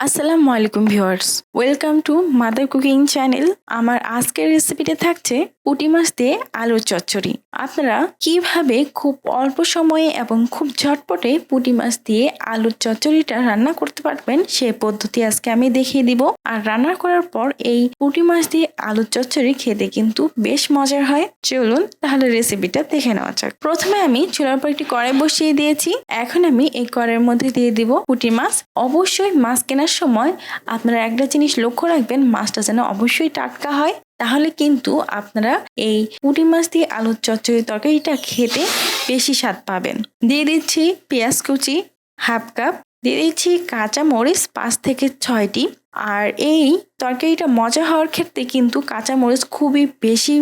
আসসালামু আলাইকুম viewers, welcome to mother cooking channel. আমার আজকের রেসিপিতে থাকছে পুঁটি মাছ দিয়ে আলুর চচ্চড়ি। আপনারা কিভাবে খুব অল্প সময়ে এবং খুব ঝটপটে পুঁটি মাছ দিয়ে আলুর চচ্চড়িটা রান্না করতে পারবেন সেই পদ্ধতি আজকে আমি দেখিয়ে দিব। আর রান্না করার পর এই পুঁটি মাছ দিয়ে আলুর চচ্চড়ি খেতে কিন্তু বেশ মজার হয়। চলুন তাহলে রেসিপিটা দেখে নেওয়া যাক। প্রথমে আমি চুলার উপর একটি কড়াই বসিয়ে দিয়েছি। এখন আমি এই কড়াইয়ের মধ্যে দিয়ে দিব পুঁটি মাছ। অবশ্যই মাছ কেনার সময় আপনারা একটা জিনিস লক্ষ্য রাখবেন, মাছটা যেন অবশ্যই টাটকা হয়, তাহলে কিন্তু আপনারা এই পুঁটি মাছ দিয়ে আলুর চচ্চড়ি তরকারিটা খেতে বেশি স্বাদ পাবেন। দিয়ে দিচ্ছি পেঁয়াজ কুচি হাফ কাপ, দিয়ে দিচ্ছি কাঁচা মরিচ 5 থেকে 6টি। আর এই তরকারিটা মজা হওয়ার ক্ষেত্রে কিন্তু কাঁচা মরিচ খুবই বেশি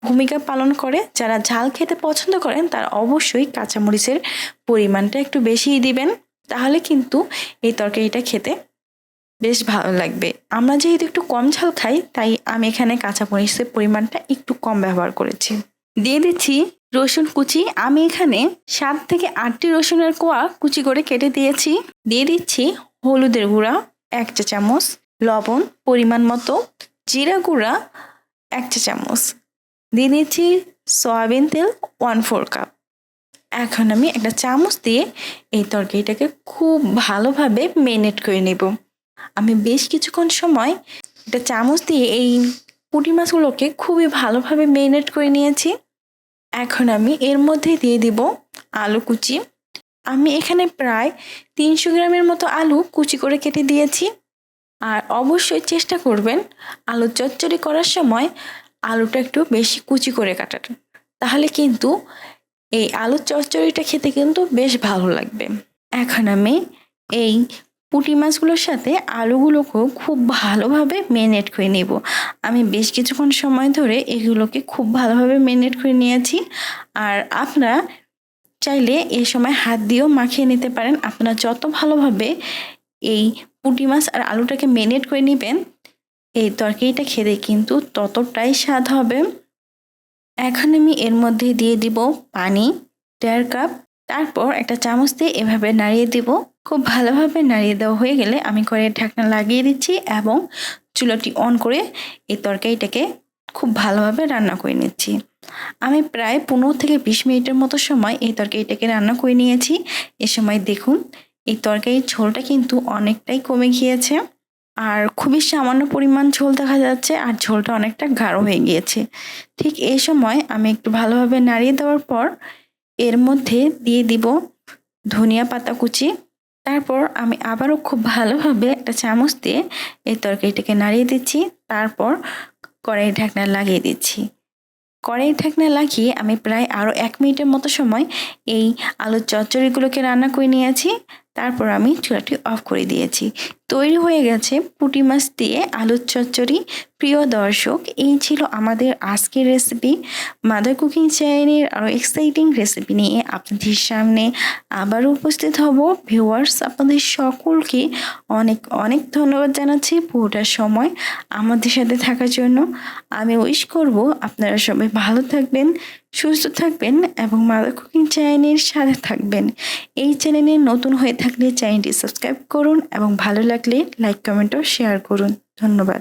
ভূমিকা পালন করে। যারা ঝাল খেতে পছন্দ করেন তারা অবশ্যই কাঁচামরিচের পরিমাণটা একটু বেশিই দিবেন, তাহলে কিন্তু এই তরকারিটা খেতে বেশ ভালো লাগবে। আমরা যেহেতু একটু কম ঝাল খাই, তাই আমি এখানে কাঁচামরিচের পরিমাণটা একটু কম ব্যবহার করেছি। দিয়ে দিচ্ছি রসুন কুচি। আমি এখানে 7 থেকে 8টি রসুনের কোয়া কুচি করে কেটে দিয়েছি। দিয়ে দিচ্ছি হলুদের গুঁড়া 1 চা চামচ, লবণ পরিমাণ মতো, জিরা গুঁড়া 1 চা চামচ, দিয়ে দিচ্ছি সয়াবিন তেল 1/4 কাপ। এখন আমি একটা চামচ দিয়ে এই তরকারিটাকে খুব ভালোভাবে মেরিনেট করে নেব। আমি বেশ কিছুক্ষণ সময় একটা চামচ দিয়ে এই পুঁটি মাছগুলোকে খুবই ভালোভাবে মেরিনেট করে নিয়েছি। এখন আমি এর মধ্যে দিয়ে দিব আলু কুচি। আমি এখানে প্রায় 300 গ্রামের মতো আলু কুচি করে কেটে দিয়েছি। আর অবশ্যই চেষ্টা করবেন আলু চচ্চড়ি করার সময় আলুটা একটু বেশি কুচি করে কাটার, তাহলে কিন্তু এই আলুর চচ্চড়িটা খেতে কিন্তু বেশ ভালো লাগবে। এখন আমি এই পুঁটি মাছগুলোর সাথে আলুগুলোকেও খুব ভালোভাবে মেরিনেট করে নেব। আমি বেশ কিছুক্ষণ সময় ধরে এগুলোকে খুব ভালোভাবে মেরিনেট করে নিয়েছি। আর আপনারা চাইলে এই সময় হাত দিয়েও মাখিয়ে নিতে পারেন। আপনারা যত ভালোভাবে এই পুঁটি মাছ আর আলুটাকে মেরিনেট করে নেবেন, এই তরকারিটা খেতে কিন্তু ততটাই স্বাদ হবে। এখন আমি এর মধ্যে দিয়ে দিব পানি 1.5 কাপ। তারপর একটা চামচ দিয়ে এভাবে নাড়িয়ে দিব। খুব ভালোভাবে নাড়িয়ে দেওয়া হয়ে গেলে আমি কড়াইয়ের ঢাকনা লাগিয়ে দিচ্ছি এবং চুলাটি অন করে এই তরকারিটাকে খুব ভালোভাবে রান্না করে নিচ্ছি। আমি প্রায় 15 থেকে 20 মিনিটের মতো সময় এই তরকারিটাকে রান্না করে নিয়েছি। এ সময় দেখুন এই তরকারির ঝোলটা কিন্তু অনেকটাই কমে গিয়েছে, আর খুবই সামান্য পরিমাণ ঝোল দেখা যাচ্ছে, আর ঝোলটা অনেকটা গাঢ় হয়ে গিয়েছে। ঠিক এই সময় আমি একটু ভালোভাবে নাড়িয়ে দেওয়ার পর এর মধ্যে দিয়ে দিব ধনিয়া পাতা কুচি। তারপর আমি আবারও খুব ভালোভাবে একটা চামচ দিয়ে এই তরকারিটাকে নাড়িয়ে দিচ্ছি। তারপর কড়াইয়ের ঢাকনা লাগিয়ে দিচ্ছি। কড়াইয়ের ঢাকনা লাগিয়ে আমি প্রায় আরও 1 মিনিটের মতো সময় এই আলুর চচ্চড়িগুলোকে রান্না করে নিয়েছি। তারপর আমি চুলাটি অফ করে দিয়েছি। তৈরি হয়ে গেছে পুঁটি মাছ দিয়ে আলুর চচ্চড়ি। প্রিয় দর্শক, এই ছিল আমাদের আজকের রেসিপি। মাদার কুকিং চ্যানেলের আরও এক্সাইটিং রেসিপি নিয়ে আপনাদের সামনে আবারও উপস্থিত হব। ভিউয়ার্স, আপনাদের সকলকে অনেক অনেক ধন্যবাদ জানাচ্ছি পুরোটা সময় আমাদের সাথে থাকার জন্য। আমি উইশ করব আপনারা সবাই ভালো থাকবেন, সুস্থ থাকবেন এবং মাদার কুকিং চ্যানেলের সাথে থাকবেন। এই চ্যানেলে নতুন হয়ে থাকলে চ্যানেলটি সাবস্ক্রাইব করুন এবং ভালো লাগলে লাইক কমেন্ট ও শেয়ার করুন। ধন্যবাদ।